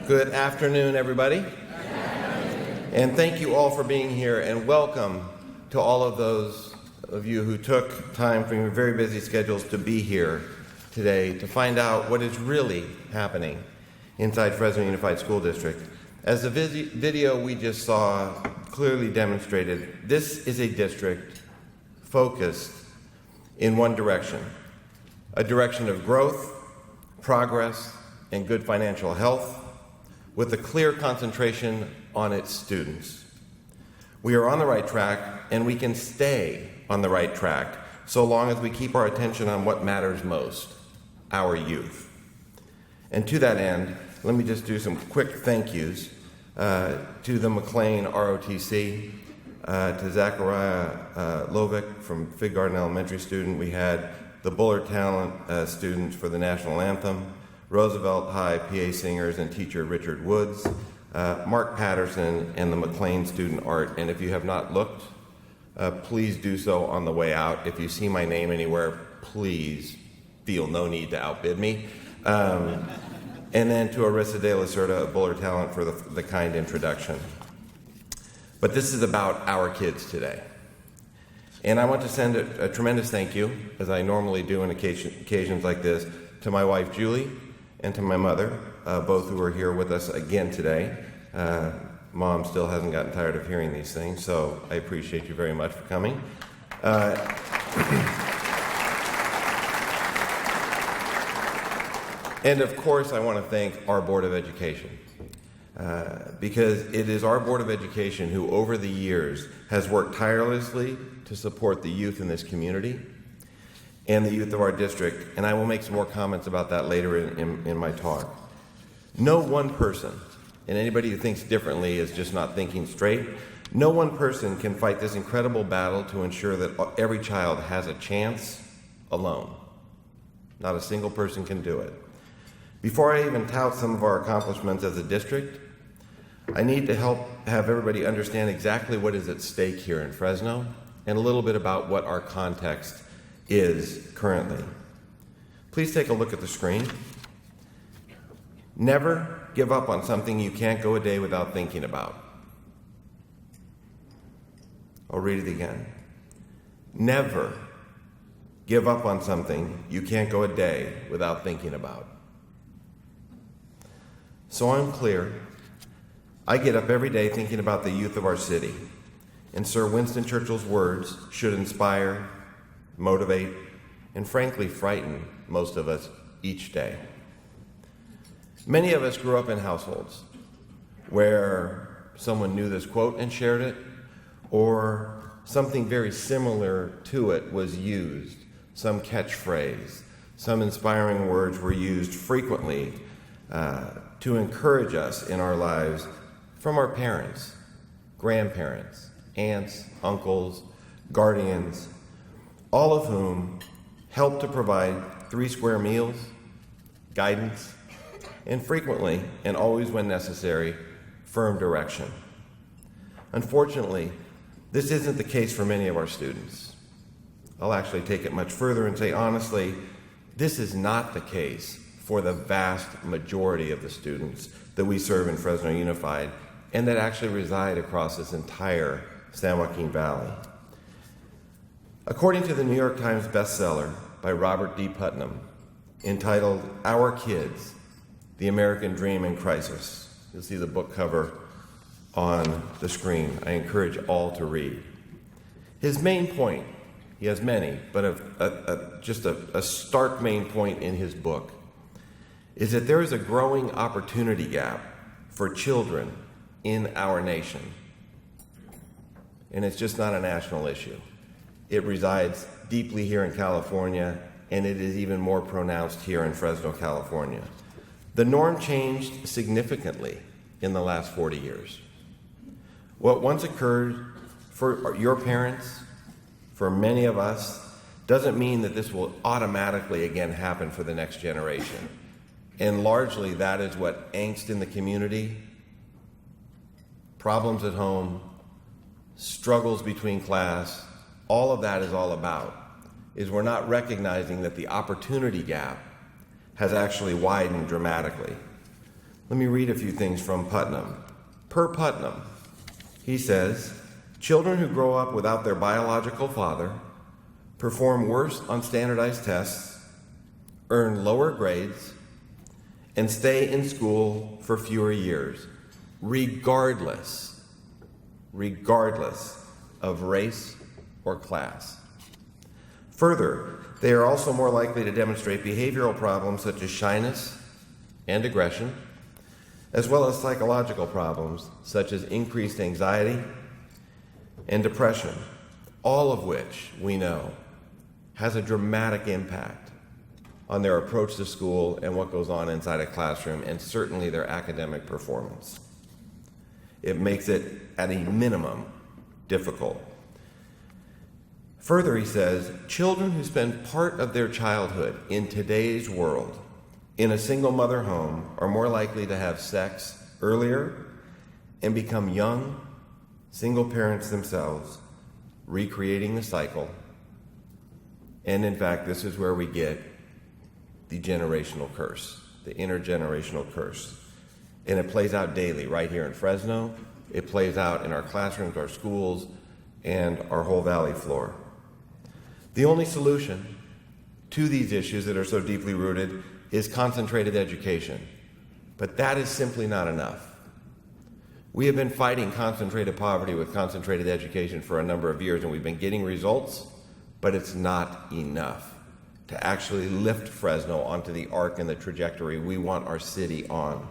Good afternoon, everybody. And thank you all for being here, and welcome to all of those of you who took time from your very busy schedules to be here today to find out what is really happening inside Fresno Unified School District. As the video we just saw clearly demonstrated, this is a district focused in one direction, a direction of growth, progress, and good financial health, with a clear concentration on its students. We are on the right track, and we can stay on the right track so long as we keep our attention on what matters most, our youth. And to that end, let me just do some quick thank yous to the McLANE ROTC, to Zachariah Lovick from Fig Garden Elementary student. We had the BULLARD talent students for the national anthem, Roosevelt High PA singers and teacher Richard Woods, Mark Patterson, and the McLANE student art. And if you have not looked, please do so on the way out. If you see my name anywhere, please feel no need to outbid me. And then to Arissa De La Cerda of BULLARD talent for the kind introduction. But this is about our kids today. And I want to send a tremendous thank you, as I normally do on occasions like this, to my wife Julie and to my mother, both who are here with us again today. Mom still hasn't gotten tired of hearing these things, so I appreciate you very much for coming. And of course, I want to thank our Board of Education, because it is our Board of Education who, over the years, has worked tirelessly to support the youth in this community and the youth of our district, and I will make some more comments about that later in my talk. No one person, and anybody who thinks differently is just not thinking straight, no one person can fight this incredible battle to ensure that every child has a chance alone. Not a single person can do it. Before I even tout some of our accomplishments as a district, I need to help have everybody understand exactly what is at stake here in Fresno and a little bit about what our context is currently. Please take a look at the screen. Never give up on something you can't go a day without thinking about. I'll read it again. Never give up on something you can't go a day without thinking about. So I'm clear. I get up every day thinking about the youth of our city, and Sir Winston Churchill's words should inspire, motivate, and frankly frighten most of us each day. Many of us grew up in households where someone knew this quote and shared it, or something very similar to it was used, some catchphrase, some inspiring words were used frequently to encourage us in our lives from our parents, grandparents, aunts, uncles, guardians, all of whom help to provide 3 square meals, guidance, and frequently, and always when necessary, firm direction. Unfortunately, this isn't the case for many of our students. I'll actually take it much further and say, honestly, this is not the case for the vast majority of the students that we serve in Fresno Unified and that actually reside across this entire San Joaquin Valley. According to the New York Times bestseller by Robert D. Putnam, entitled Our Kids, The American Dream in Crisis, you'll see the book cover on the screen. I encourage all to read. His main point, he has many, but just a stark main point in his book, is that there is a growing opportunity gap for children in our nation. And it's just not a national issue. It resides deeply here in California, and it is even more pronounced here in Fresno, California. The norm changed significantly in the last 40 years. What once occurred for your parents, for many of us, doesn't mean that this will automatically again happen for the next generation. And largely that is what angst in the community, problems at home, struggles between class, all of that is all about, is we're not recognizing that the opportunity gap has actually widened dramatically. Let me read a few things from Putnam. Per Putnam, he says, children who grow up without their biological father perform worse on standardized tests, earn lower grades, and stay in school for fewer years, regardless of race or class. Further, they are also more likely to demonstrate behavioral problems such as shyness and aggression, as well as psychological problems such as increased anxiety and depression, all of which we know has a dramatic impact on their approach to school and what goes on inside a classroom, and certainly their academic performance. It makes it, at a minimum, difficult. Further, he says, children who spend part of their childhood in today's world in a single mother home are more likely to have sex earlier and become young, single parents themselves, recreating the cycle. And in fact, this is where we get the generational curse, the intergenerational curse. And it plays out daily right here in Fresno. It plays out in our classrooms, our schools, and our whole valley floor. The only solution to these issues that are so deeply rooted is concentrated education. But that is simply not enough. We have been fighting concentrated poverty with concentrated education for a number of years, and we've been getting results, but it's not enough to actually lift Fresno onto the arc and the trajectory we want our city on.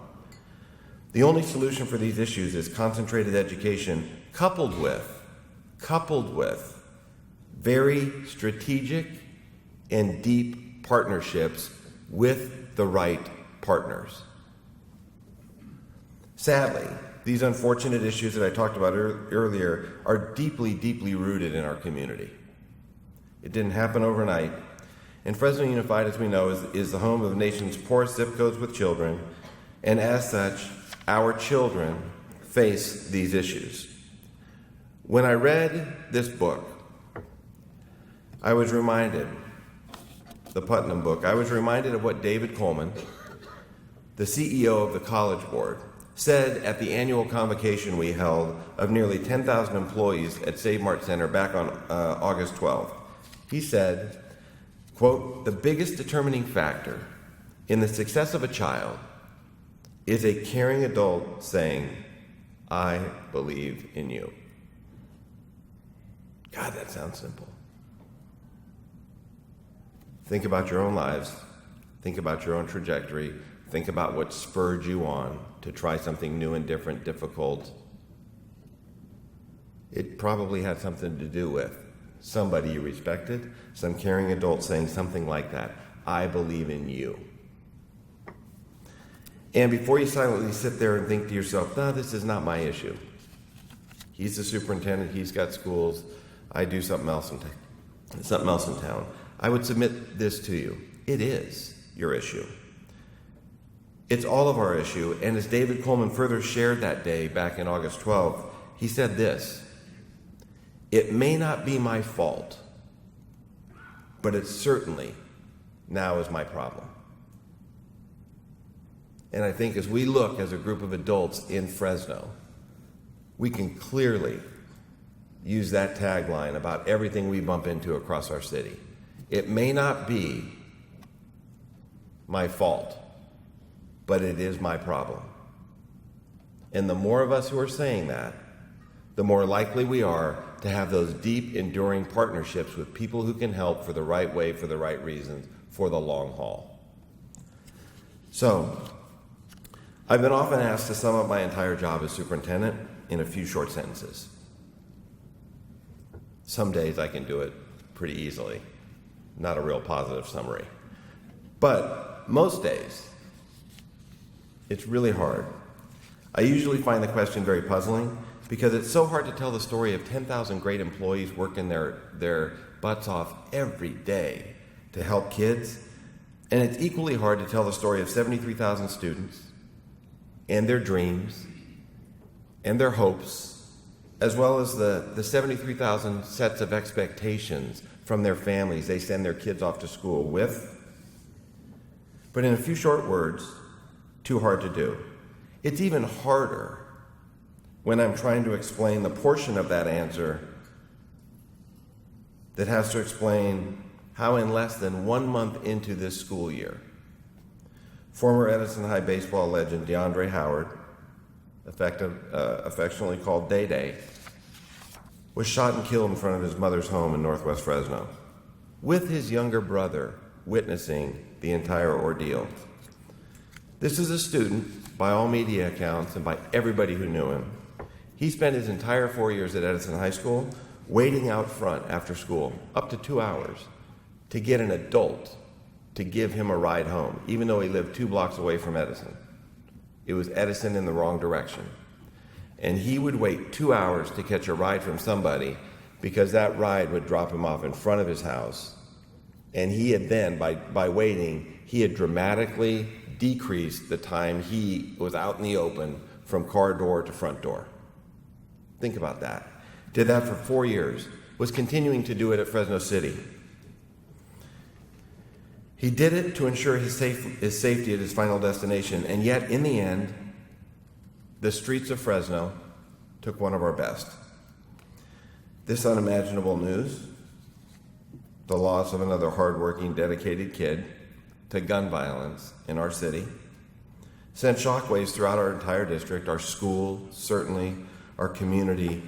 The only solution for these issues is concentrated education coupled with very strategic and deep partnerships with the right partners. Sadly, these unfortunate issues that I talked about earlier are deeply, deeply rooted in our community. It didn't happen overnight. And Fresno Unified, as we know, is the home of the nation's poorest zip codes with children, and as such, our children face these issues. When I read this book, I was reminded, the Putnam book, I was reminded of what David Coleman, the CEO of the College Board, said at the annual convocation we held of nearly 10,000 employees at Save Mart Center back on August 12th. He said, quote, "The biggest determining factor in the success of a child is a caring adult saying, 'I believe in you.'" God, that sounds simple. Think about your own lives. Think about your own trajectory. Think about what spurred you on to try something new and different, difficult. It probably had something to do with somebody you respected, some caring adult saying something like that, "I believe in you." And before you silently sit there and think to yourself, "No, this is not my issue. He's the superintendent, he's got schools, I do something else in town," I would submit this to you. It is your issue. It's all of our issue, and as David Coleman further shared that day back in August 12th, he said this, "It may not be my fault, but it certainly now is my problem." And I think as we look as a group of adults in Fresno, we can clearly use that tagline about everything we bump into across our city. It may not be my fault, but it is my problem. And the more of us who are saying that, the more likely we are to have those deep, enduring partnerships with people who can help for the right way, for the right reasons, for the long haul. So, I've been often asked to sum up my entire job as superintendent in a few short sentences. Some days I can do it pretty easily, not a real positive summary. But most days, it's really hard. I usually find the question very puzzling because it's so hard to tell the story of 10,000 great employees working their butts off every day to help kids. And it's equally hard to tell the story of 73,000 students and their dreams and their hopes, as well as the 73,000 sets of expectations from their families they send their kids off to school with. But in a few short words, too hard to do. It's even harder when I'm trying to explain the portion of that answer that has to explain how in less than 1 month into this school year, former Edison High baseball legend DeAndre Howard, affectionately called Day Day, was shot and killed in front of his mother's home in northwest Fresno, with his younger brother witnessing the entire ordeal. This is a student, by all media accounts and by everybody who knew him. He spent his entire 4 years at Edison High School waiting out front after school, up to 2 hours, to get an adult to give him a ride home, even though he lived 2 blocks away from Edison. It was Edison in the wrong direction. And he would wait 2 hours to catch a ride from somebody because that ride would drop him off in front of his house. And he had then, by waiting, he had dramatically decreased the time he was out in the open from car door to front door. Think about that. Did that for 4 years, was continuing to do it at Fresno City. He did it to ensure his safety at his final destination, and yet, in the end, the streets of Fresno took one of our best. This unimaginable news, the loss of another hardworking, dedicated kid to gun violence in our city, sent shockwaves throughout our entire district, our school, certainly our community,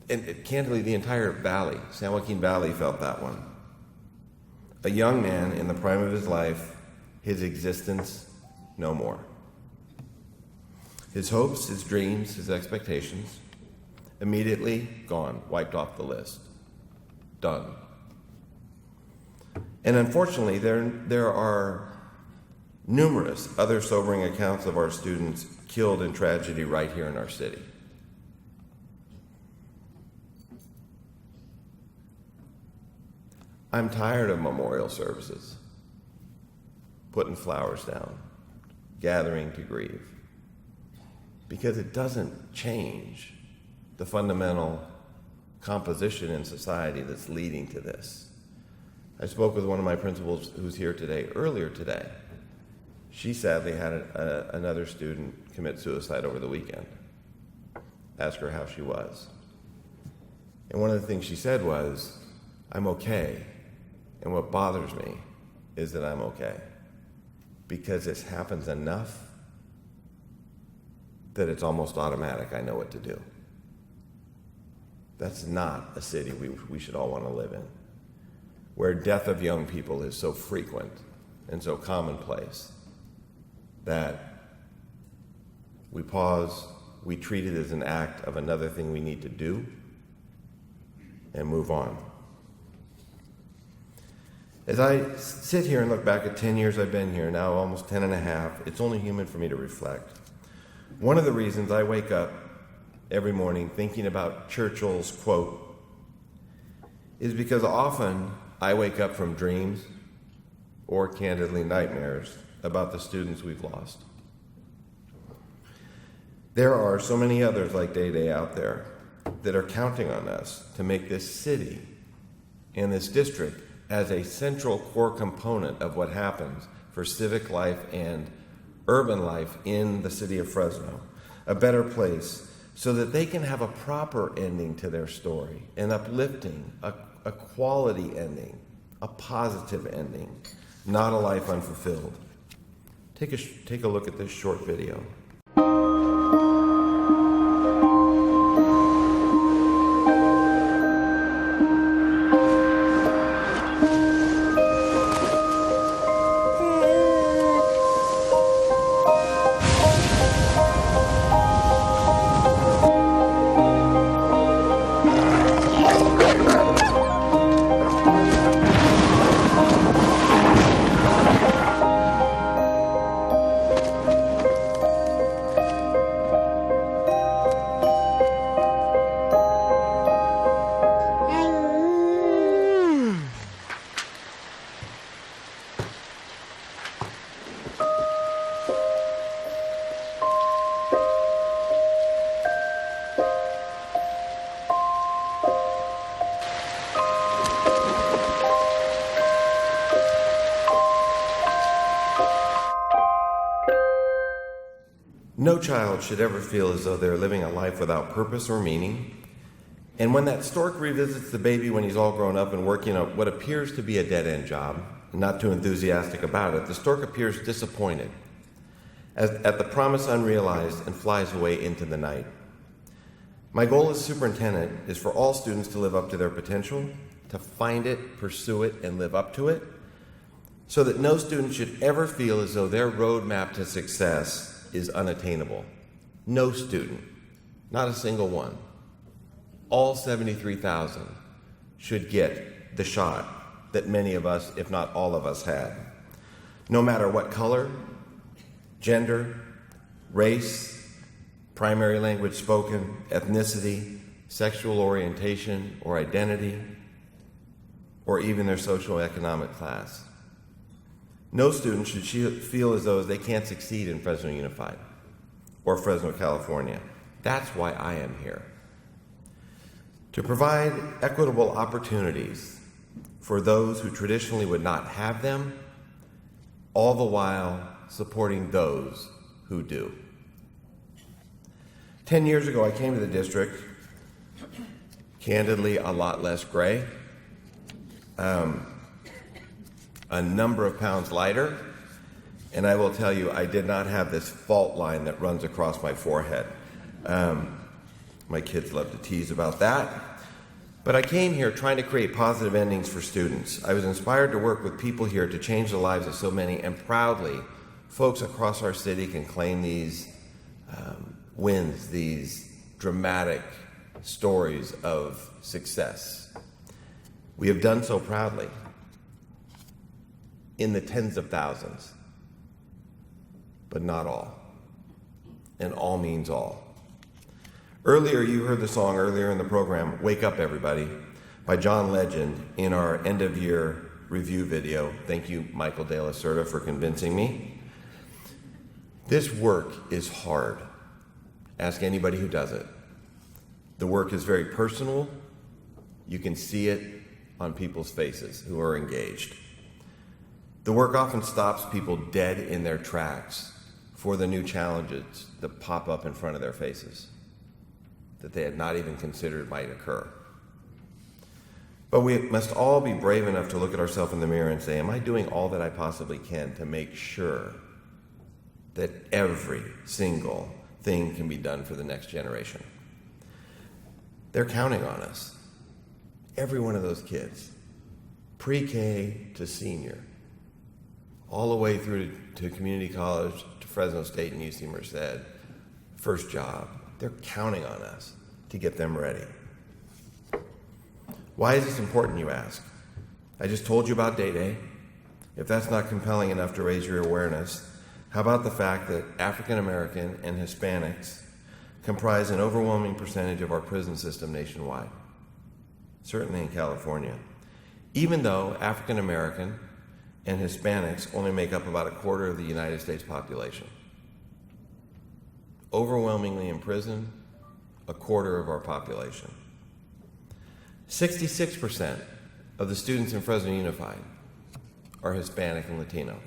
and candidly, the entire valley. San Joaquin Valley felt that one. A young man in the prime of his life, his existence no more. His hopes, his dreams, his expectations, immediately gone, wiped off the list. Done. And unfortunately, there are numerous other sobering accounts of our students killed in tragedy right here in our city. I'm tired of memorial services, putting flowers down, gathering to grieve, because it doesn't change the fundamental composition in society that's leading to this. I spoke with one of my principals who's here today, earlier today. She sadly had another student commit suicide over the weekend. Asked her how she was. And one of the things she said was, I'm okay. And what bothers me is that I'm okay. Because this happens enough that it's almost automatic. I know what to do. That's not a city we should all want to live in, where death of young people is so frequent and so commonplace that we pause, we treat it as an act of another thing we need to do, and move on. As I sit here and look back at 10 years I've been here, now almost 10 and a half, it's only human for me to reflect. One of the reasons I wake up every morning thinking about Churchill's quote is because often I wake up from dreams or candidly nightmares about the students we've lost. There are so many others like Day Day out there that are counting on us to make this city and this district as a central core component of what happens for civic life and urban life in the city of Fresno, a better place, so that they can have a proper ending to their story, an uplifting, a quality ending, a positive ending, not a life unfulfilled. Take a look at this short video. No child should ever feel as though they're living a life without purpose or meaning. And when that stork revisits the baby when he's all grown up and working on what appears to be a dead-end job, not too enthusiastic about it, the stork appears disappointed at the promise unrealized and flies away into the night. My goal as superintendent is for all students to live up to their potential, to find it, pursue it, and live up to it, so that no student should ever feel as though their roadmap to success is unattainable. No student, not a single one. All 73,000 should get the shot that many of us, if not all of us, had. No matter what color, gender, race, primary language spoken, ethnicity, sexual orientation or identity, or even their socioeconomic class. No student should feel as though they can't succeed in Fresno Unified or Fresno, California. That's why I am here. To provide equitable opportunities for those who traditionally would not have them, all the while supporting those who do. 10 years ago, I came to the district, candidly a lot less gray, a number of pounds lighter, and I will tell you, I did not have this fault line that runs across my forehead. My kids love to tease about that. But I came here trying to create positive endings for students. I was inspired to work with people here to change the lives of so many, and proudly, folks across our city can claim these wins, these dramatic stories of success. We have done so proudly in the tens of thousands, but not all. And all means all. Earlier, you heard the song earlier in the program, Wake Up Everybody, by John Legend in our end-of-year review video. Thank you, Michael De La Cerda, for convincing me. This work is hard. Ask anybody who does it. The work is very personal. You can see it on people's faces who are engaged. The work often stops people dead in their tracks for the new challenges that pop up in front of their faces that they had not even considered might occur. But we must all be brave enough to look at ourselves in the mirror and say, am I doing all that I possibly can to make sure that every single thing can be done for the next generation? They're counting on us. Every one of those kids, pre-K to senior, all the way through to community college, to Fresno State and UC Merced, first job. They're counting on us to get them ready. Why is this important, you ask? I just told you about Day Day. If that's not compelling enough to raise your awareness, how about the fact that African American and Hispanics comprise an overwhelming percentage of our prison system nationwide, certainly in California, even though African American and Hispanics only make up about a quarter of the United States population. Overwhelmingly in prison, a quarter of our population. 66% of the students in Fresno Unified are Hispanic and Latino.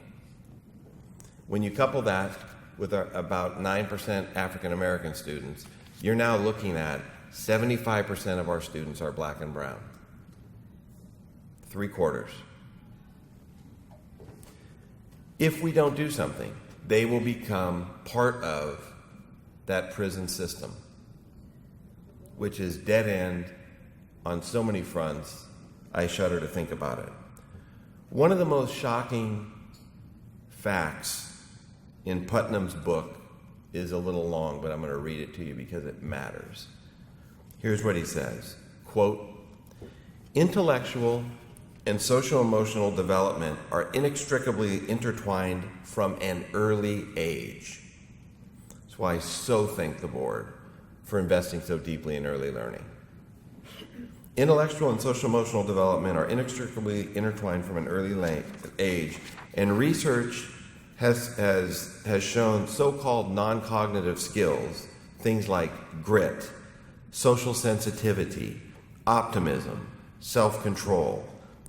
When you couple that with about 9% African American students, you're now looking at 75% of our students are black and brown. 3/4. If we don't do something, they will become part of that prison system, which is dead end on so many fronts, I shudder to think about it. One of the most shocking facts in Putnam's book is a little long, but I'm going to read it to you because it matters. Here's what he says, quote, intellectual and social-emotional development are inextricably intertwined from an early age. That's why I so thank the board for investing so deeply in early learning. Intellectual and social-emotional development are inextricably intertwined from an early age, and research has shown so-called non-cognitive skills, things like grit, social sensitivity, optimism, self-control,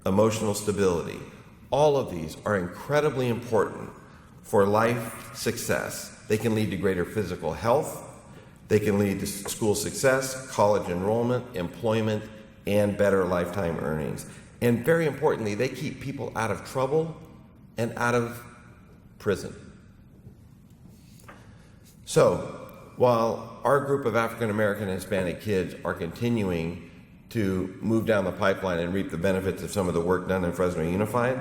emotional stability. All of these are incredibly important for life success. They can lead to greater physical health. They can lead to school success, college enrollment, employment, and better lifetime earnings. And very importantly, they keep people out of trouble and out of prison. So, while our group of African American and Hispanic kids are continuing to move down the pipeline and reap the benefits of some of the work done in Fresno Unified,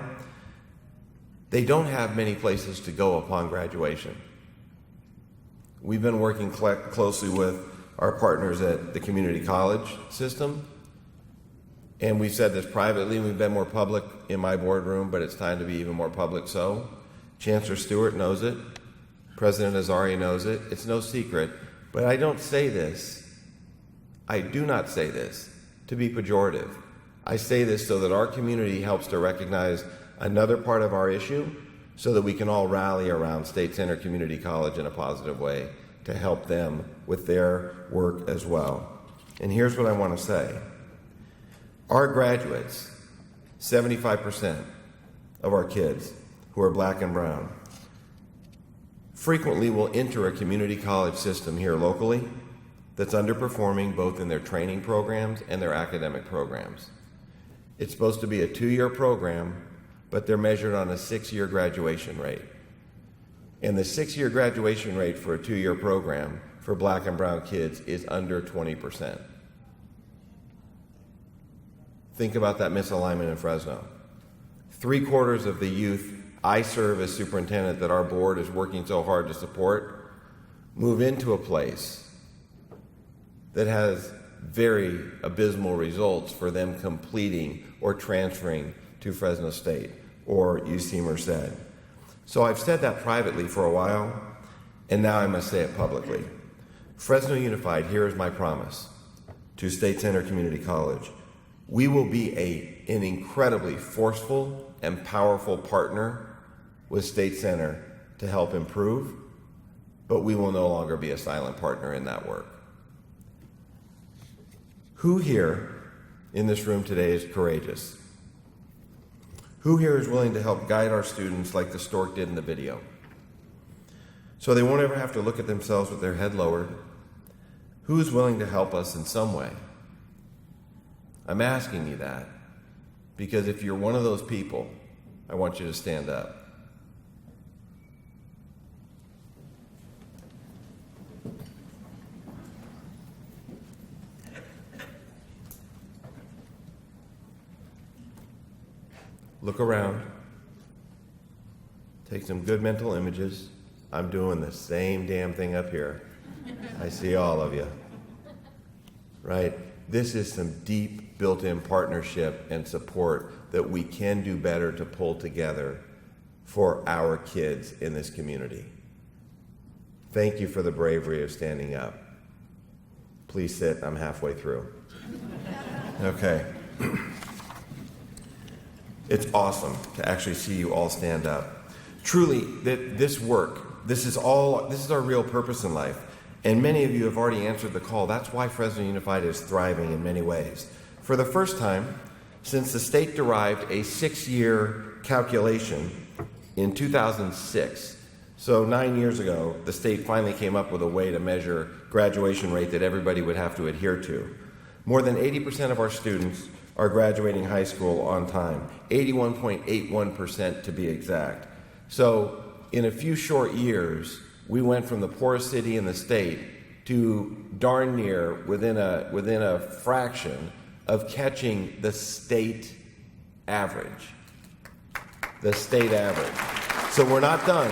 they don't have many places to go upon graduation. We've been working closely with our partners at the community college system, and we've said this privately. We've been more public in my boardroom, but it's time to be even more public so. Chancellor Stewart knows it. President Azari knows it. It's no secret. But I do not say this to be pejorative. I say this so that our community helps to recognize another part of our issue so that we can all rally around State Center Community College in a positive way to help them with their work as well. And here's what I want to say. Our graduates, 75% of our kids who are black and brown, frequently will enter a community college system here locally that's underperforming both in their training programs and their academic programs. It's supposed to be a 2-year program, but they're measured on a 6-year graduation rate. And the 6-year graduation rate for a 2-year program for black and brown kids is under 20%. Think about that misalignment in Fresno. 3/4 of the youth I serve as superintendent that our board is working so hard to support move into a place that has very abysmal results for them completing or transferring to Fresno State or UC Merced. So I've said that privately for a while, and now I must say it publicly. Fresno Unified, here is my promise to State Center Community College. We will be an incredibly forceful and powerful partner with State Center to help improve, but we will no longer be a silent partner in that work. Who here in this room today is courageous? Who here is willing to help guide our students like the stork did in the video, so they won't ever have to look at themselves with their head lowered? Who is willing to help us in some way? I'm asking you that because if you're one of those people, I want you to stand up. Look around. Take some good mental images. I'm doing the same damn thing up here. I see all of you. Right? This is some deep built-in partnership and support that we can do better to pull together for our kids in this community. Thank you for the bravery of standing up. Please sit. I'm halfway through. Okay. It's awesome to actually see you all stand up. Truly, this work, this is our real purpose in life. And many of you have already answered the call. That's why Fresno Unified is thriving in many ways. For the first time, since the state derived a 6-year calculation in 2006, so 9 years ago, the state finally came up with a way to measure graduation rate that everybody would have to adhere to. More than 80% of our students are graduating high school on time, 81.81% to be exact. So in a few short years, we went from the poorest city in the state to darn near within a fraction of catching the state average. The state average. So we're not done,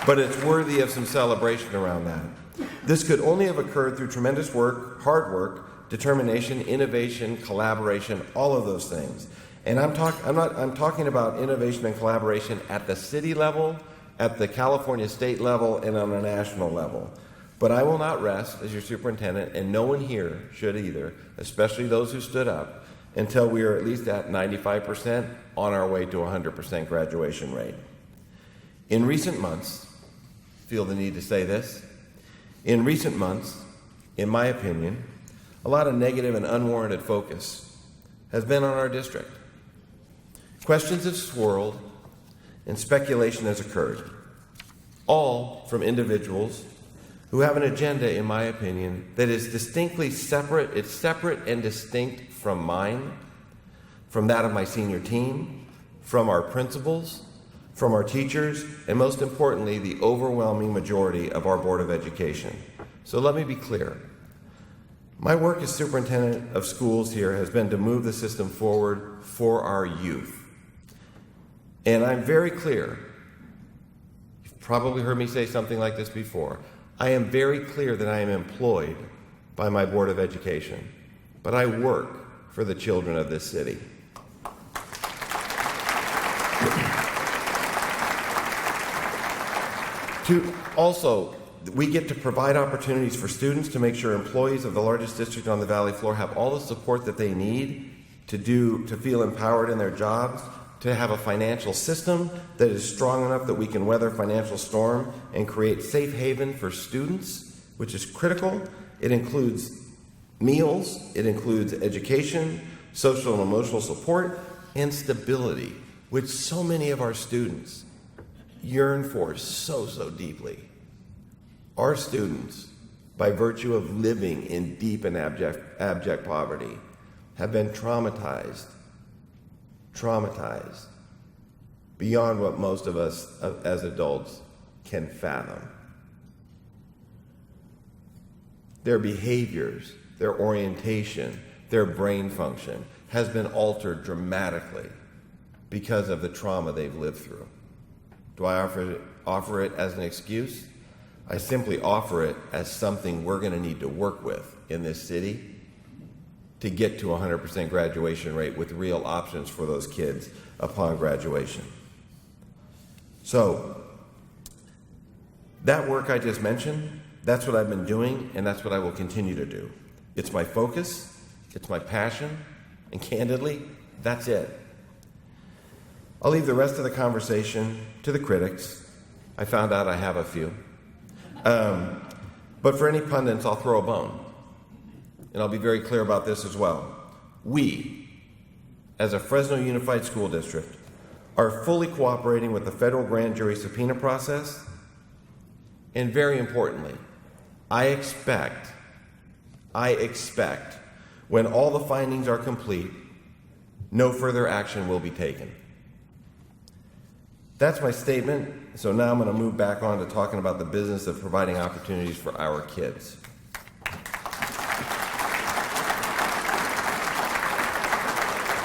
but it's worthy of some celebration around that. This could only have occurred through tremendous work, hard work, determination, innovation, collaboration, all of those things. And I'm talking about innovation and collaboration at the city level, at the California state level, and on a national level. But I will not rest as your superintendent, and no one here should either, especially those who stood up, until we are at least at 95% on our way to 100% graduation rate. In recent months, feel the need to say this, in recent months, in my opinion, a lot of negative and unwarranted focus has been on our district. Questions have swirled and speculation has occurred, all from individuals who have an agenda, in my opinion, that is distinctly separate. It's separate and distinct from mine, from that of my senior team, from our principals, from our teachers, and most importantly, the overwhelming majority of our Board of Education. So let me be clear. My work as superintendent of schools here has been to move the system forward for our youth. And I'm very clear. You've probably heard me say something like this before. I am very clear that I am employed by my Board of Education, but I work for the children of this city. We get to provide opportunities for students to make sure employees of the largest district on the Valley floor have all the support that they need to feel empowered in their jobs, to have a financial system that is strong enough that we can weather financial storm and create safe haven for students, which is critical. It includes meals, it includes education, social and emotional support, and stability, which so many of our students yearn for so deeply. Our students, by virtue of living in deep and abject poverty, have been traumatized beyond what most of us as adults can fathom. Their behaviors, their orientation, their brain function has been altered dramatically because of the trauma they've lived through. Do I offer it as an excuse? I simply offer it as something we're going to need to work with in this city to get to 100% graduation rate with real options for those kids upon graduation. So, that work I just mentioned, that's what I've been doing, and that's what I will continue to do. It's my focus, it's my passion, and candidly, that's it. I'll leave the rest of the conversation to the critics. I found out I have a few. But for any pundits, I'll throw a bone. And I'll be very clear about this as well. We, as a Fresno Unified School District, are fully cooperating with the federal grand jury subpoena process. And very importantly, I expect, when all the findings are complete, no further action will be taken. That's my statement. So now I'm going to move back on to talking about the business of providing opportunities for our kids.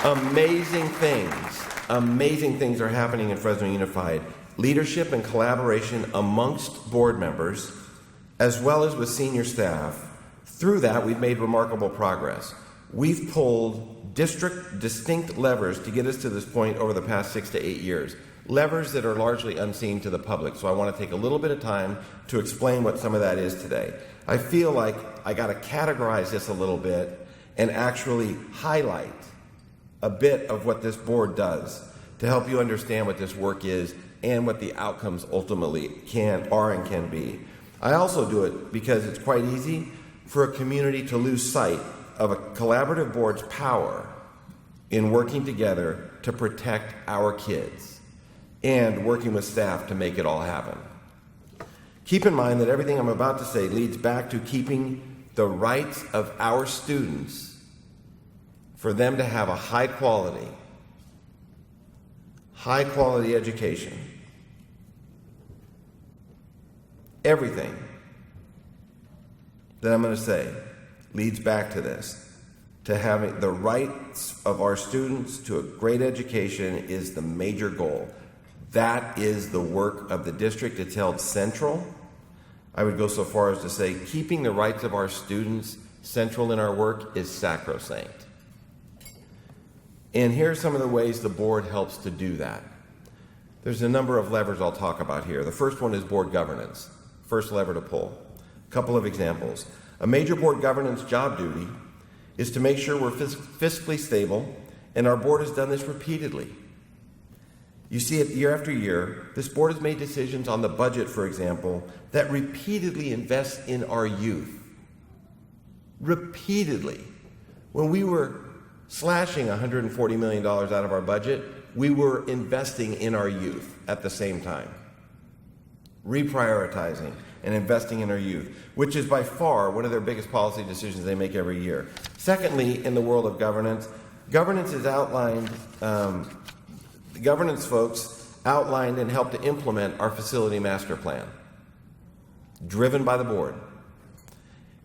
Amazing things are happening in Fresno Unified. Leadership and collaboration amongst board members, as well as with senior staff. Through that, we've made remarkable progress. We've pulled district distinct levers to get us to this point over the past 6 to 8 years. Levers that are largely unseen to the public. So I want to take a little bit of time to explain what some of that is today. I feel like I got to categorize this a little bit and actually highlight a bit of what this board does to help you understand what this work is and what the outcomes ultimately are and can be. I also do it because it's quite easy for a community to lose sight of a collaborative board's power in working together to protect our kids and working with staff to make it all happen. Keep in mind that everything I'm about to say leads back to keeping the rights of our students for them to have a high quality education. Everything that I'm going to say leads back to this. To having the rights of our students to a great education is the major goal. That is the work of the district. It's held central. I would go so far as to say keeping the rights of our students central in our work is sacrosanct. And here are some of the ways the board helps to do that. There's a number of levers I'll talk about here. The first one is board governance. First lever to pull. A couple of examples. A major board governance job duty is to make sure we're fiscally stable, and our board has done this repeatedly. You see it year after year. This board has made decisions on the budget, for example, that repeatedly invest in our youth. Repeatedly. When we were slashing $140 million out of our budget, we were investing in our youth at the same time. Reprioritizing and investing in our youth, which is by far one of their biggest policy decisions they make every year. Secondly, in the world of governance, governance is outlined, the governance folks outlined and helped to implement our facility master plan, driven by the board.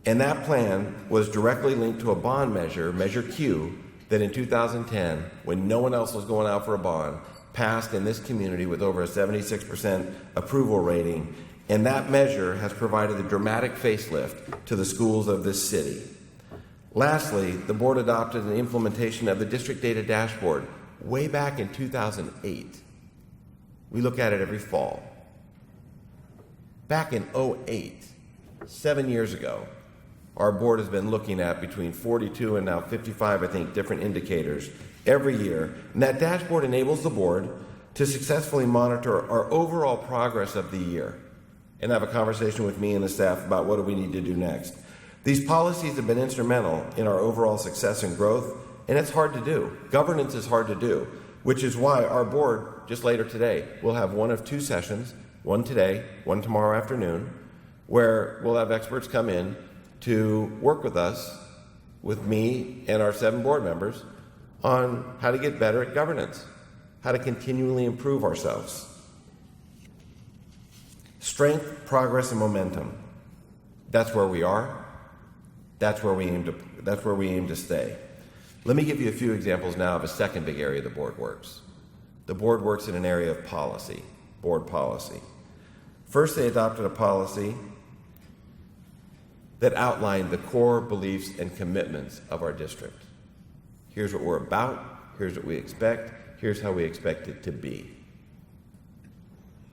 And that plan was directly linked to a bond measure, Measure Q, that in 2010, when no one else was going out for a bond, passed in this community with over a 76% approval rating. And that measure has provided a dramatic facelift to the schools of this city. Lastly, the board adopted an implementation of the district data dashboard way back in 2008. We look at it every fall. Back in 2008, 7 years ago, our board has been looking at between 42 and now 55, I think, different indicators every year. And that dashboard enables the board to successfully monitor our overall progress of the year and have a conversation with me and the staff about what do we need to do next. These policies have been instrumental in our overall success and growth, and it's hard to do. Governance is hard to do, which is why our board, just later today, will have one of two sessions, one today, one tomorrow afternoon, where we'll have experts come in to work with us, with me and our 7 board members, on how to get better at governance, how to continually improve ourselves. Strength, progress, and momentum. That's where we are. That's where we aim to stay. Let me give you a few examples now of a second big area the board works. The board works in an area of policy, board policy. First, they adopted a policy that outlined the core beliefs and commitments of our district. Here's what we're about, here's what we expect, here's how we expect it to be.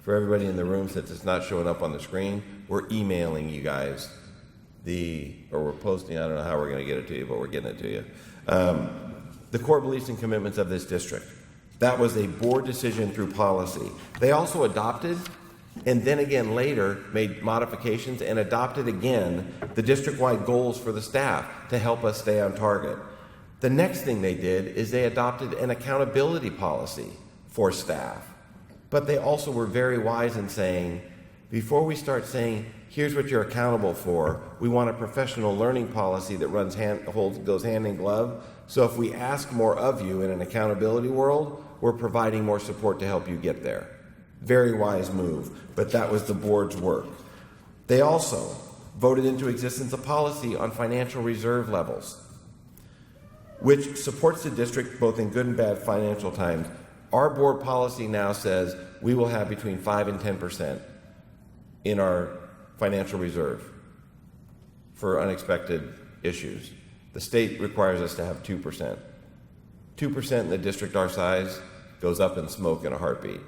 For everybody in the room, since it's not showing up on the screen, we're emailing you guys or we're posting, I don't know how we're going to get it to you, but we're getting it to you. The core beliefs and commitments of this district. That was a board decision through policy. They also adopted, and then again later made modifications and adopted again the district-wide goals for the staff to help us stay on target. The next thing they did is they adopted an accountability policy for staff. But they also were very wise in saying, before we start saying, here's what you're accountable for, we want a professional learning policy that goes hand in glove. So if we ask more of you in an accountability world, we're providing more support to help you get there. Very wise move, but that was the board's work. They also voted into existence a policy on financial reserve levels, which supports the district both in good and bad financial times. Our board policy now says we will have between 5 and 10% in our financial reserve for unexpected issues. The state requires us to have 2%. 2% in the district our size goes up in smoke in a heartbeat.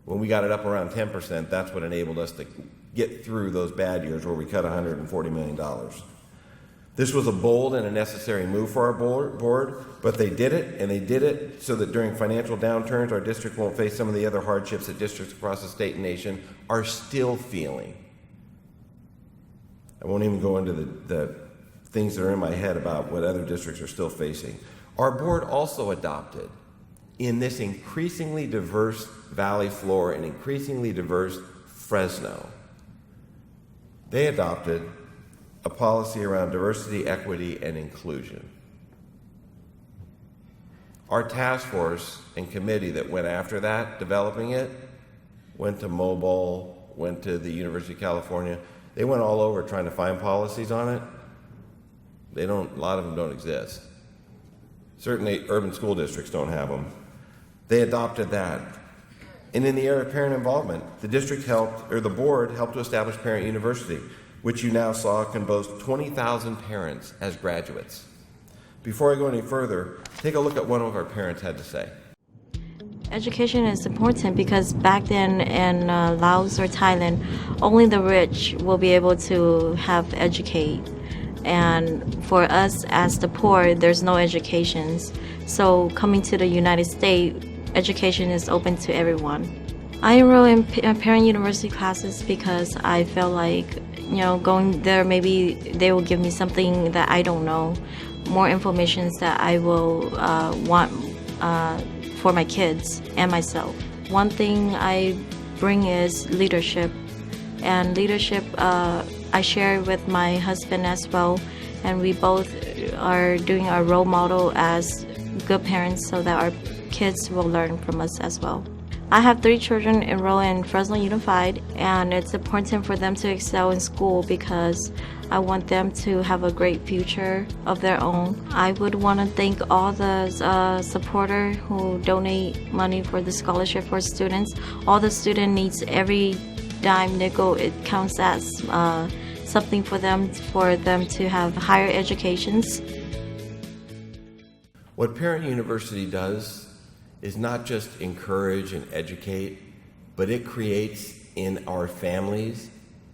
When we got it up around 10%, that's what enabled us to get through those bad years where we cut $140 million. This was a bold and a necessary move for our board, but they did it, and they did it so that during financial downturns, our district won't face some of the other hardships that districts across the state and nation are still feeling. I won't even go into the things that are in my head about what other districts are still facing. Our board also adopted, in this increasingly diverse valley floor and increasingly diverse Fresno, they adopted a policy around diversity, equity, and inclusion. Our task force and committee that went after that, developing it, went to Mobile, went to the University of California. They went all over trying to find policies on it. A lot of them don't exist. Certainly urban school districts don't have them. They adopted that. And in the area of parent involvement, the board helped to establish Parent University, which you now saw can boast 20,000 parents as graduates. Before I go any further, take a look at what one of our parents had to say. Education is important because back then in Laos or Thailand, only the rich will be able to have educate. And for us as the poor, there's no educations. So coming to the United States, education is open to everyone. I enroll in Parent University classes because I felt like, going there, maybe they will give me something that I don't know, more information that I will want for my kids and myself. One thing I bring is leadership, and leadership I share with my husband as well, and we both are doing our role model as good parents so that our kids will learn from us as well. I have 3 children enrolled in Fresno Unified, and it's important for them to excel in school because I want them to have a great future of their own. I would want to thank all the supporters who donate money for the scholarship for students. All the student needs every dime nickel. It counts as something for them to have higher educations. What Parent University does is not just encourage and educate, but it creates in our families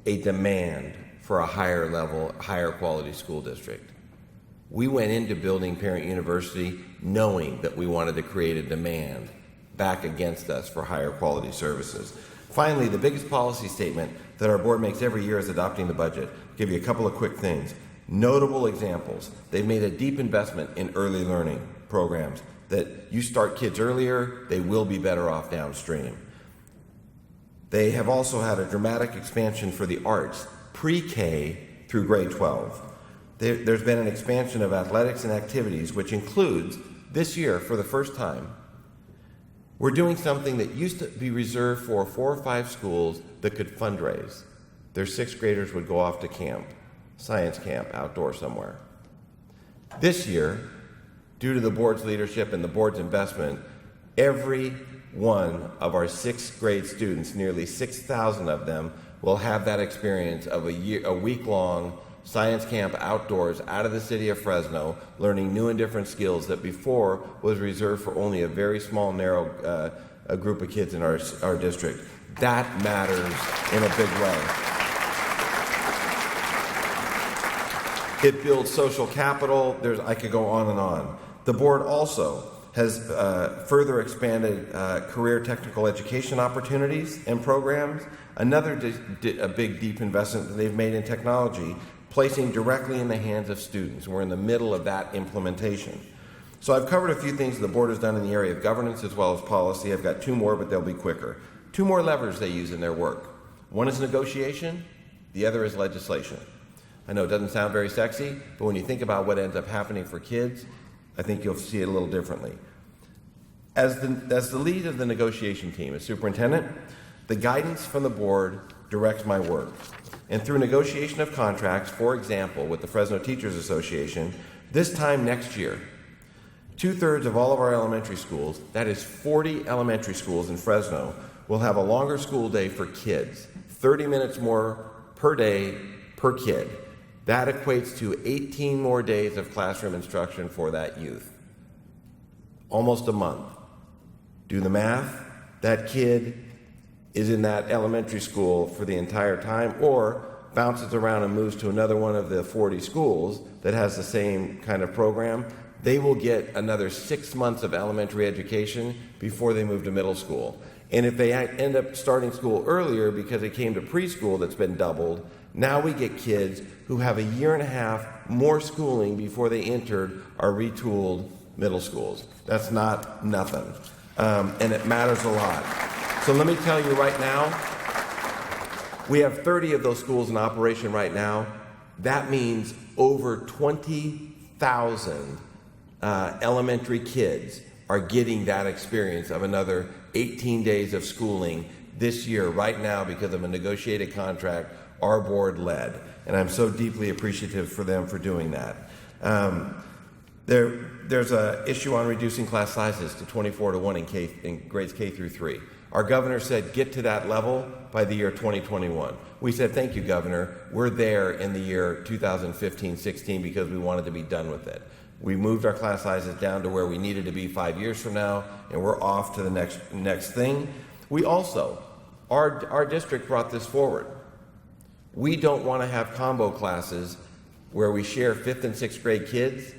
a demand for a higher level, higher quality school district. We went into building Parent University knowing that we wanted to create a demand back against us for higher quality services. Finally, the biggest policy statement that our board makes every year is adopting the budget. I'll give you a couple of quick things. Notable examples. They've made a deep investment in early learning programs that you start kids earlier, they will be better off downstream. They have also had a dramatic expansion for the arts, pre-K through grade 12. There's been an expansion of athletics and activities, which includes, this year, for the first time, we're doing something that used to be reserved for 4 or 5 schools that could fundraise. Their 6th graders would go off to camp, science camp, outdoor somewhere. This year, due to the board's leadership and the board's investment, every one of our 6th grade students, nearly 6,000 of them, will have that experience of a week-long science camp outdoors out of the city of Fresno, learning new and different skills that before was reserved for only a very small, narrow group of kids in our district. That matters in a big way. It builds social capital. I could go on and on. The board also has further expanded career technical education opportunities and programs. Another a big, deep investment that they've made in technology, placing directly in the hands of students. We're in the middle of that implementation. So I've covered a few things the board has done in the area of governance as well as policy. I've got 2 more, but they'll be quicker. 2 more levers they use in their work. One is negotiation, the other is legislation. I know it doesn't sound very sexy, but when you think about what ends up happening for kids, I think you'll see it a little differently. As the lead of the negotiation team, as superintendent, the guidance from the board directs my work. And through negotiation of contracts, for example, with the Fresno Teachers Association, this time next year, 2/3 of all of our elementary schools, that is 40 elementary schools in Fresno, will have a longer school day for kids, 30 minutes more per day per kid. That equates to 18 more days of classroom instruction for that youth. Almost a month. Do the math. That kid is in that elementary school for the entire time, or bounces around and moves to another one of the 40 schools that has the same kind of program. They will get another 6 months of elementary education before they move to middle school. And if they end up starting school earlier because they came to preschool that's been doubled, now we get kids who have a 1.5 years more schooling before they entered our retooled middle schools. That's not nothing. And it matters a lot. So let me tell you right now, we have 30 of those schools in operation right now. That means over 20,000 elementary kids are getting that experience of another 18 days of schooling this year, right now, because of a negotiated contract our board led. And I'm so deeply appreciative for them for doing that. There's an issue on reducing class sizes to 24-1 in grades K through 3. Our governor said get to that level by the year 2021. We said, thank you, Governor. We're there in the year 2015-16 because we wanted to be done with it. We moved our class sizes down to where we needed to be 5 years from now, and we're off to the next thing. We also, our district brought this forward. We don't want to have combo classes where we share 5th and 6th grade kids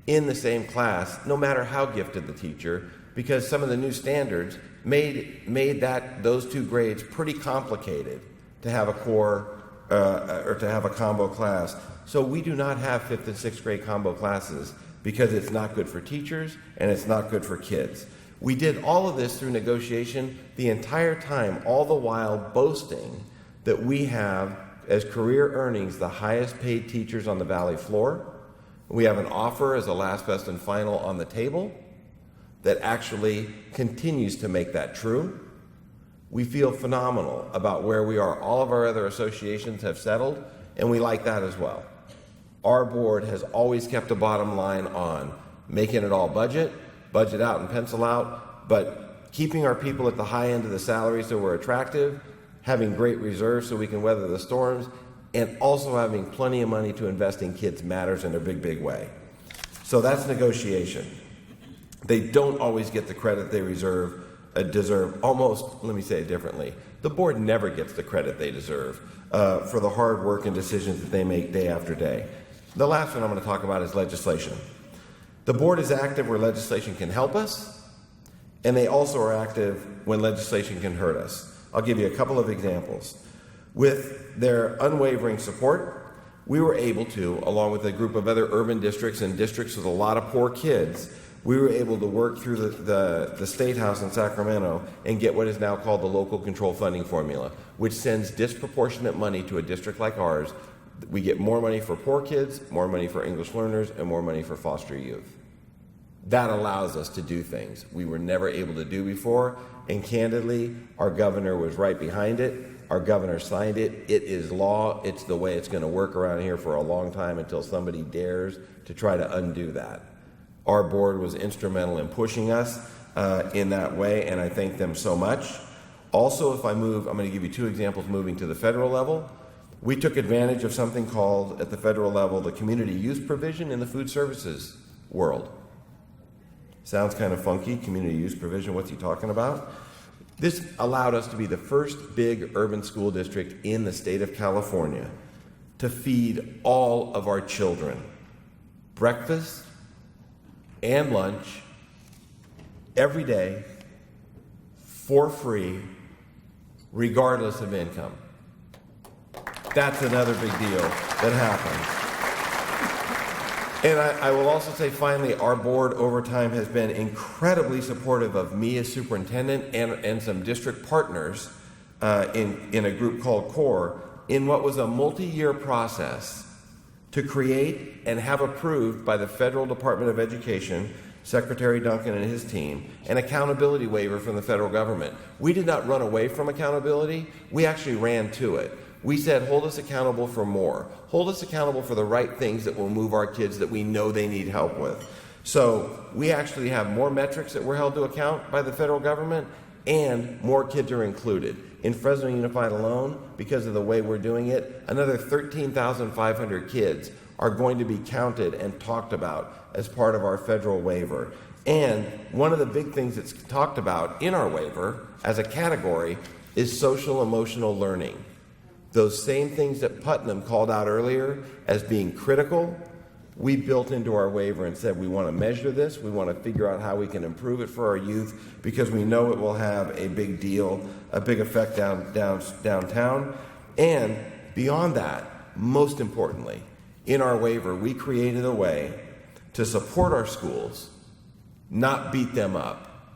in the same class, no matter how gifted the teacher, because some of the new standards made those 2 grades pretty complicated to have a core or to have a combo class. So we do not have 5th and 6th grade combo classes because it's not good for teachers and it's not good for kids. We did all of this through negotiation the entire time, all the while boasting that we have, as career earnings, the highest paid teachers on the Valley floor. We have an offer as a last best and final on the table that actually continues to make that true. We feel phenomenal about where we are. All of our other associations have settled, and we like that as well. Our board has always kept a bottom line on making it all budget out and pencil out, but keeping our people at the high end of the salary so we're attractive, having great reserves so we can weather the storms, and also having plenty of money to invest in kids matters in a big, big way. So that's negotiation. They don't always get the credit they deserve. Almost, let me say it differently, the board never gets the credit they deserve for the hard work and decisions that they make day after day. The last one I'm going to talk about is legislation. The board is active where legislation can help us, and they also are active when legislation can hurt us. I'll give you a couple of examples. With their unwavering support, we were able to, along with a group of other urban districts and districts with a lot of poor kids, we were able to work through the State House in Sacramento and get what is now called the local control funding formula, which sends disproportionate money to a district like ours. We get more money for poor kids, more money for English learners, and more money for foster youth. That allows us to do things we were never able to do before, and candidly, our governor was right behind it. Our governor signed it. It is law. It's the way it's going to work around here for a long time until somebody dares to try to undo that. Our board was instrumental in pushing us in that way, and I thank them so much. Also, if I move, I'm going to give you two examples moving to the federal level. We took advantage of something called, at the federal level, the community use provision in the food services world. Sounds kind of funky, community use provision, what's he talking about? This allowed us to be the first big urban school district in the state of California to feed all of our children breakfast and lunch every day for free, regardless of income. That's another big deal that happened. And I will also say, finally, our board over time has been incredibly supportive of me as superintendent and some district partners in a group called CORE in what was a multi-year process to create and have approved by the Federal Department of Education, Secretary Duncan and his team, an accountability waiver from the federal government. We did not run away from accountability. We actually ran to it. We said, hold us accountable for more. Hold us accountable for the right things that will move our kids that we know they need help with. So we actually have more metrics that we're held to account by the federal government, and more kids are included. In Fresno Unified alone, because of the way we're doing it, another 13,500 kids are going to be counted and talked about as part of our federal waiver. And one of the big things that's talked about in our waiver as a category is social emotional learning. Those same things that Putnam called out earlier as being critical, we built into our waiver and said we want to measure this, we want to figure out how we can improve it for our youth, because we know it will have a big deal, a big effect downtown. And beyond that, most importantly, in our waiver, we created a way to support our schools, not beat them up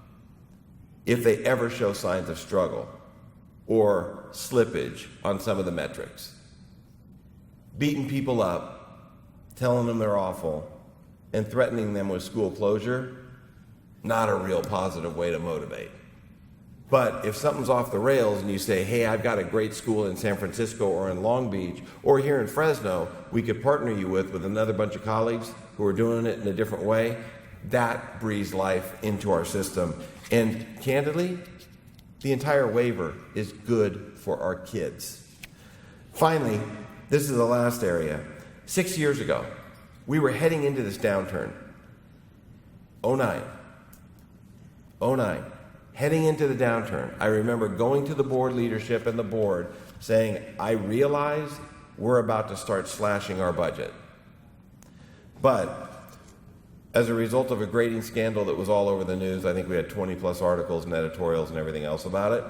if they ever show signs of struggle or slippage on some of the metrics. Beating people up, telling them they're awful, and threatening them with school closure, not a real positive way to motivate. But if something's off the rails and you say, hey, I've got a great school in San Francisco or in Long Beach or here in Fresno, we could partner you with another bunch of colleagues who are doing it in a different way, that breathes life into our system. And candidly, the entire waiver is good for our kids. Finally, this is the last area. 6 years ago, we were heading into this downturn. 09. Heading into the downturn. I remember going to the board leadership and the board saying, I realize we're about to start slashing our budget. But as a result of a grading scandal that was all over the news, I think we had 20 plus articles and editorials and everything else about it.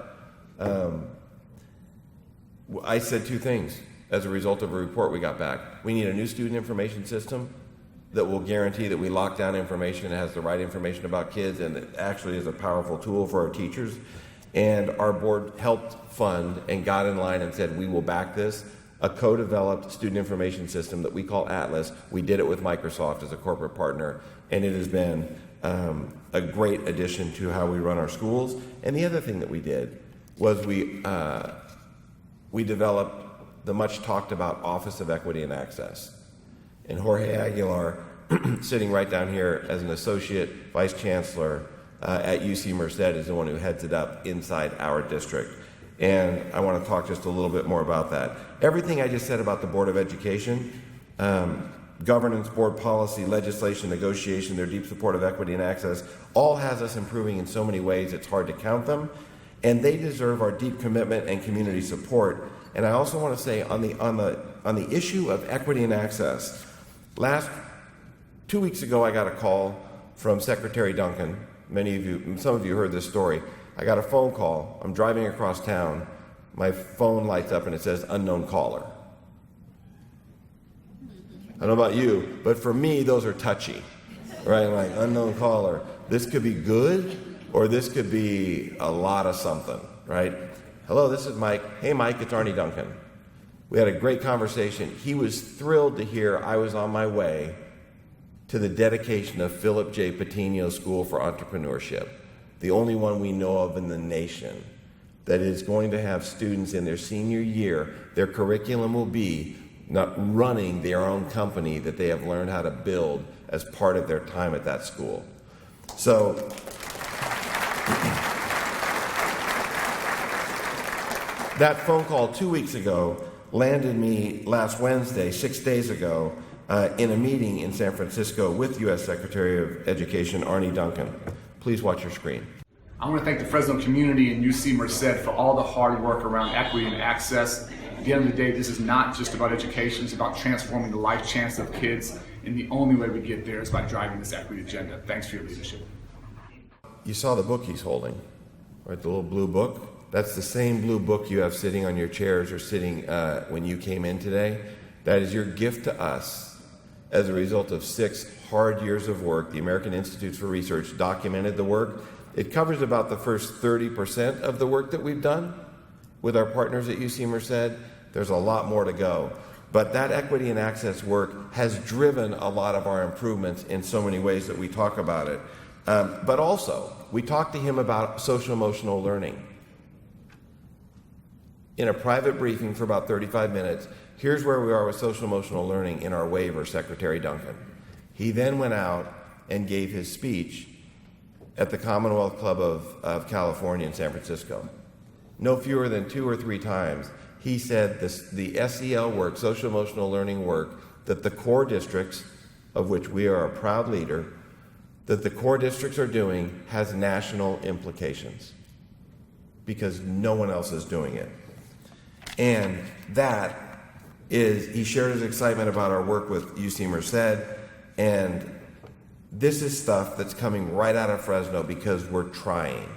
I said two things as a result of a report we got back. We need a new student information system, that will guarantee that we lock down information and has the right information about kids, and it actually is a powerful tool for our teachers. And our board helped fund and got in line and said, we will back this, a co-developed student information system that we call Atlas. We did it with Microsoft as a corporate partner, and it has been a great addition to how we run our schools. And the other thing that we did was we developed the much talked about Office of Equity and Access. And Jorge Aguilar, sitting right down here as an associate vice chancellor at UC Merced, is the one who heads it up inside our district. And I want to talk just a little bit more about that. Everything I just said about the Board of Education, governance, board policy, legislation, negotiation, their deep support of equity and access, all has us improving in so many ways it's hard to count them. And they deserve our deep commitment and community support. And I also want to say on the issue of equity and access, 2 weeks ago I got a call from Secretary Duncan. Some of you heard this story. I got a phone call. I'm driving across town. My phone lights up and it says unknown caller. I don't know about you, but for me, those are touchy, right? Like unknown caller. This could be good, or this could be a lot of something, right? Hello, this is Mike. Hey, Mike, it's Arnie Duncan. We had a great conversation. He was thrilled to hear I was on my way to the dedication of Philip J. PATIñO School for Entrepreneurship, the only one we know of in the nation that is going to have students in their senior year. Their curriculum will be not running their own company that they have learned how to build as part of their time at that school. So that phone call 2 weeks ago landed me last Wednesday, 6 days ago, in a meeting in San Francisco with U.S. Secretary of Education Arnie Duncan. Please watch your screen. I want to thank the Fresno community and UC Merced for all the hard work around equity and access. At the end of the day, this is not just about education, it's about transforming the life chance of kids, and the only way we get there is by driving this equity agenda. Thanks for your leadership. You saw the book he's holding, right? The little blue book. That's the same blue book you have sitting on your chairs or sitting when you came in today. That is your gift to us as a result of 6 hard years of work. The American Institutes for Research documented the work. It covers about the first 30% of the work that we've done with our partners at UC Merced. There's a lot more to go. But that equity and access work has driven a lot of our improvements in so many ways that we talk about it. But also, we talked to him about social-emotional learning. In a private briefing for about 35 minutes, here's where we are with social-emotional learning in our waiver, Secretary Duncan. He then went out and gave his speech at the Commonwealth Club of California in San Francisco. No fewer than 2 or 3 times, he said the SEL work, social-emotional learning work, that the core districts, of which we are a proud leader, that the core districts are doing has national implications because no one else is doing it. And that is, he shared his excitement about our work with UC Merced, and this is stuff that's coming right out of Fresno because we're trying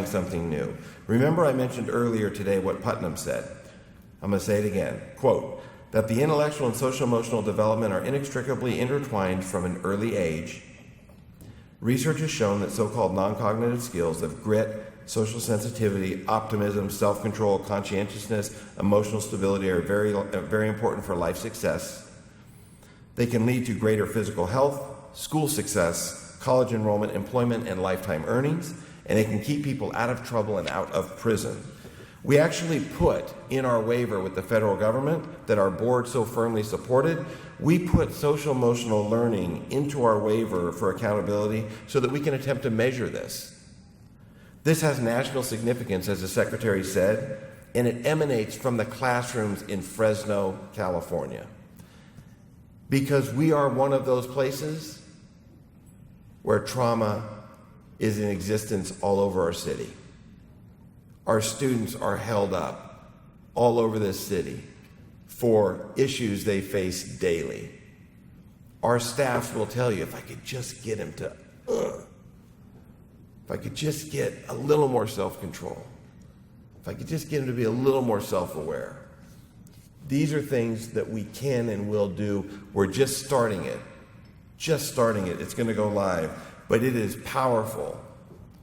something new. Remember I mentioned earlier today what Putnam said. I'm going to say it again. Quote, that the intellectual and social-emotional development are inextricably intertwined from an early age. Research has shown that so-called non-cognitive skills of grit, social sensitivity, optimism, self-control, conscientiousness, emotional stability are very, very important for life success. They can lead to greater physical health, school success, college enrollment, employment, and lifetime earnings, and they can keep people out of trouble and out of prison. We actually put in our waiver with the federal government that our board so firmly supported, we put social-emotional learning into our waiver for accountability so that we can attempt to measure this. This has national significance, as the Secretary said, and it emanates from the classrooms in Fresno, California. Because we are one of those places where trauma is in existence all over our city. Our students are held up all over this city for issues they face daily. Our staffs will tell you, if I could just get him to, if I could just get a little more self-control, if I could just get him to be a little more self-aware. These are things that we can and will do. We're just starting it. just starting it. It's going to go live. But it is powerful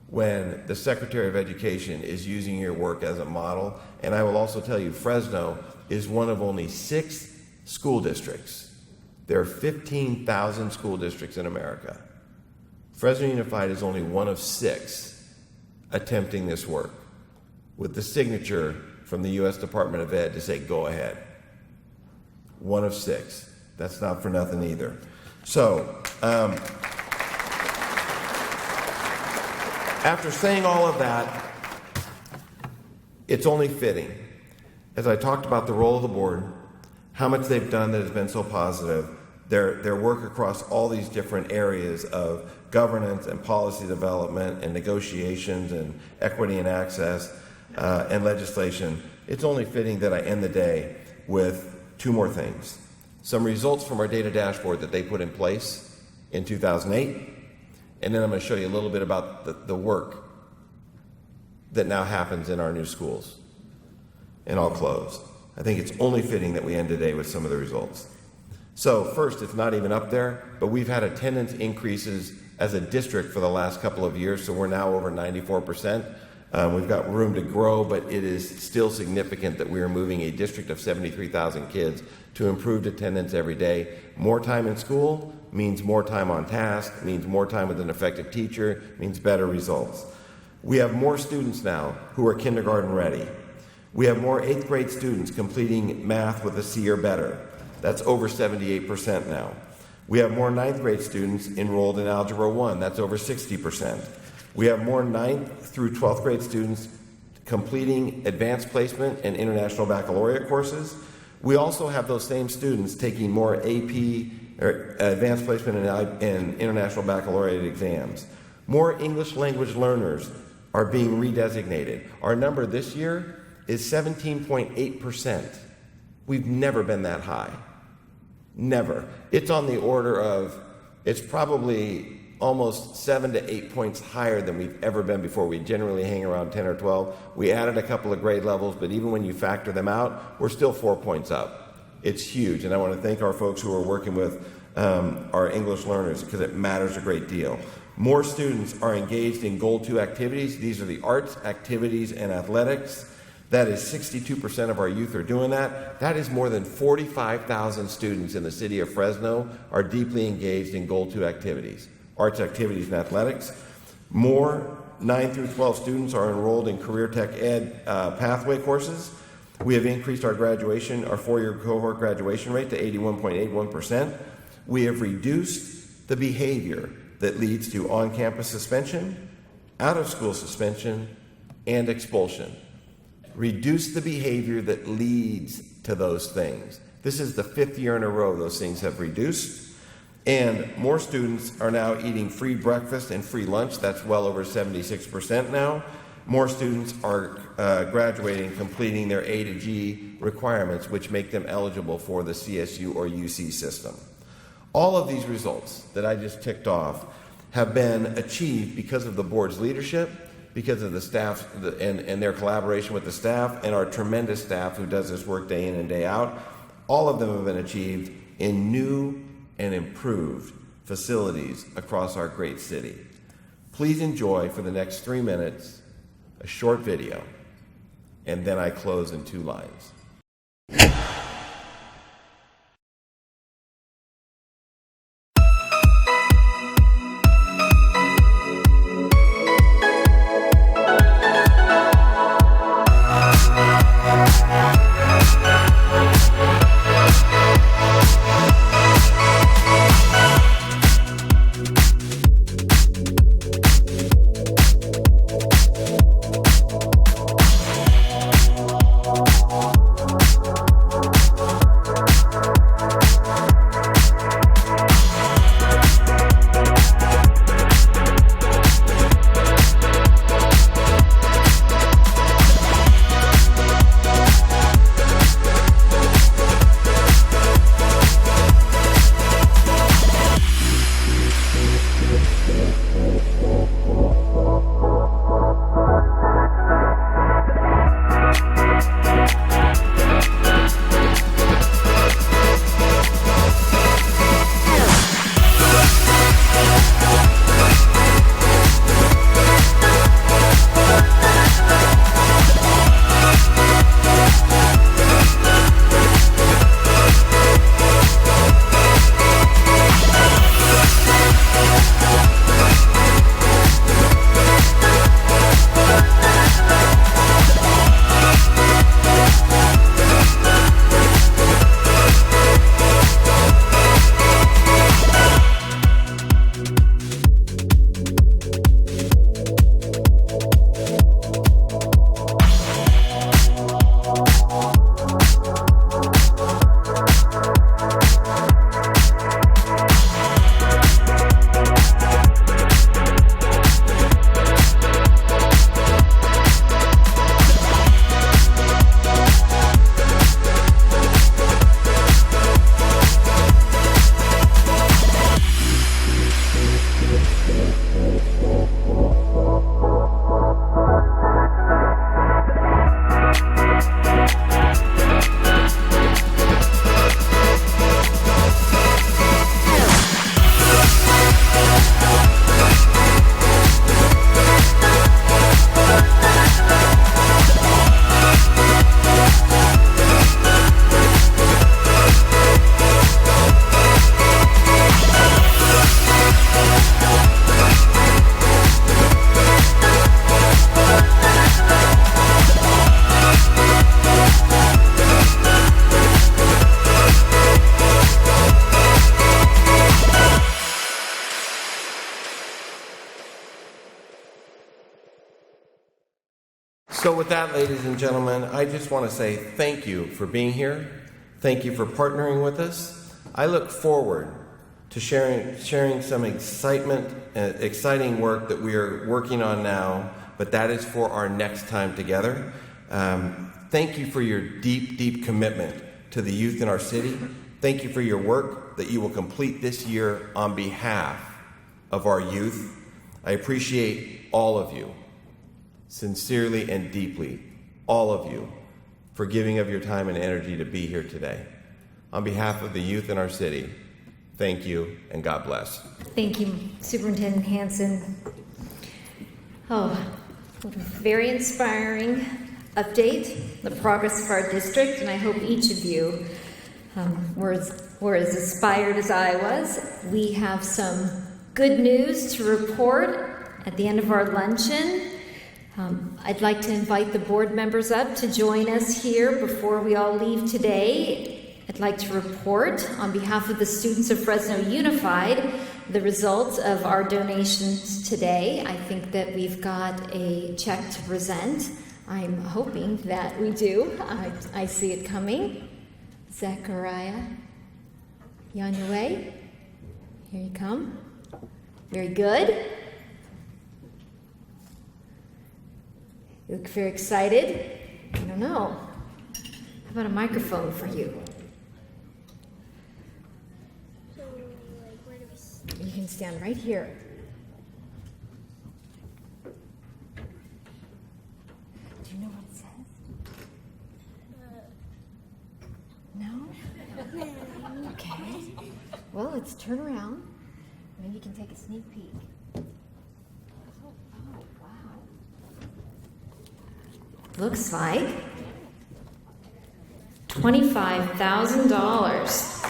when the Secretary of Education is using your work as a model. And I will also tell you, Fresno is one of only 6 school districts. There are 15,000 school districts in America. Fresno Unified is only one of 6 attempting this work with the signature from the U.S. Department of Ed to say, go ahead. One of 6. That's not for nothing either. So, after saying all of that, it's only fitting, as I talked about the role of the board, how much they've done that has been so positive, their work across all these different areas of governance and policy development and negotiations and equity and access and legislation. It's only fitting that I end the day with 2 more things. Some results from our data dashboard that they put in place in 2008, and then I'm going to show you a little bit about the work that now happens in our new schools. And I'll close. I think it's only fitting that we end today with some of the results. So first, it's not even up there, but we've had attendance increases as a district for the last couple of years, so we're now over 94%. We've got room to grow, but it is still significant that we are moving a district of 73,000 kids to improved attendance every day. More time in school means more time on task, means more time with an effective teacher, means better results. We have more students now who are kindergarten ready. We have more 8th grade students completing math with a C or better. That's over 78% now. We have more 9th grade students enrolled in Algebra 1. That's over 60%. We have more 9th through 12th grade students completing advanced placement and international baccalaureate courses. We also have those same students taking more AP or advanced placement and international baccalaureate exams. More English language learners are being redesignated. Our number this year is 17.8%. We've never been that high. Never. It's on the order of, it's probably almost 7 to 8 points higher than we've ever been before. We generally hang around 10 or 12. We added a couple of grade levels, but even when you factor them out, we're still 4 points up. It's huge, and I want to thank our folks who are working with our English learners because it matters a great deal. More students are engaged in Goal 2 activities. These are the arts, activities, and athletics. That is 62% of our youth are doing that. That is more than 45,000 students in the city of Fresno are deeply engaged in Goal 2 activities, arts, activities, and athletics. More 9 through 12 students are enrolled in career tech ed pathway courses. We have increased our graduation, our 4-year cohort graduation rate to 81.81%. We have reduced the behavior that leads to on-campus suspension, out-of-school suspension, and expulsion. Reduce the behavior that leads to those things. This is the 5th year in a row those things have reduced. And more students are now eating free breakfast and free lunch. That's well over 76% now. More students are graduating, completing their A to G requirements, which make them eligible for the CSU or UC system. All of these results that I just ticked off have been achieved because of the board's leadership, because of the staff and their collaboration with the staff and our tremendous staff who does this work day in and day out. All of them have been achieved in new and improved facilities across our great city. Please enjoy for the next 3 minutes a short video, and then I close in 2 lines. So with that, ladies and gentlemen, I just want to say thank you for being here. Thank you for partnering with us. I look forward to sharing some exciting work that we are working on now, but that is for our next time together. Thank you for your deep, deep commitment to the youth in our city. Thank you for your work that you will complete this year on behalf of our youth. I appreciate all of you, sincerely and deeply, all of you, for giving of your time and energy to be here today. On behalf of the youth in our city, thank you and God bless. Thank you, Superintendent Hansen. Oh, what a very inspiring update, the progress of our district, and I hope each of you were as inspired as I was. We have some good news to report at the end of our luncheon. I'd like to invite the board members up to join us here before we all leave today. I'd like to report on behalf of the students of Fresno Unified the results of our donations today. I think that we've got a check to present. I'm hoping that we do. I see it coming. Zechariah, you on your way? Here you come. Very good. You look very excited. I don't know. How about a microphone for you? You can stand right here. Do you know what it says? No? Okay. Well, let's turn around. Maybe you can take a sneak peek. Oh, wow. Looks like $25,000.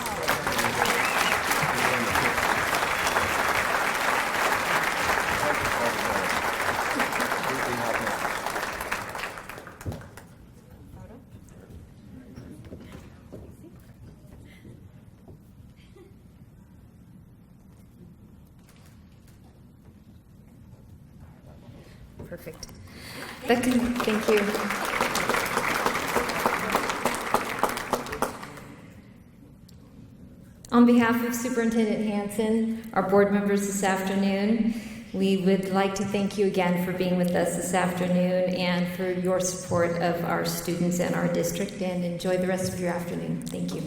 Perfect. Thank you. On behalf of Superintendent Hansen, our board members this afternoon, we would like to thank you again for being with us this afternoon and for your support of our students and our district, and enjoy the rest of your afternoon. Thank you.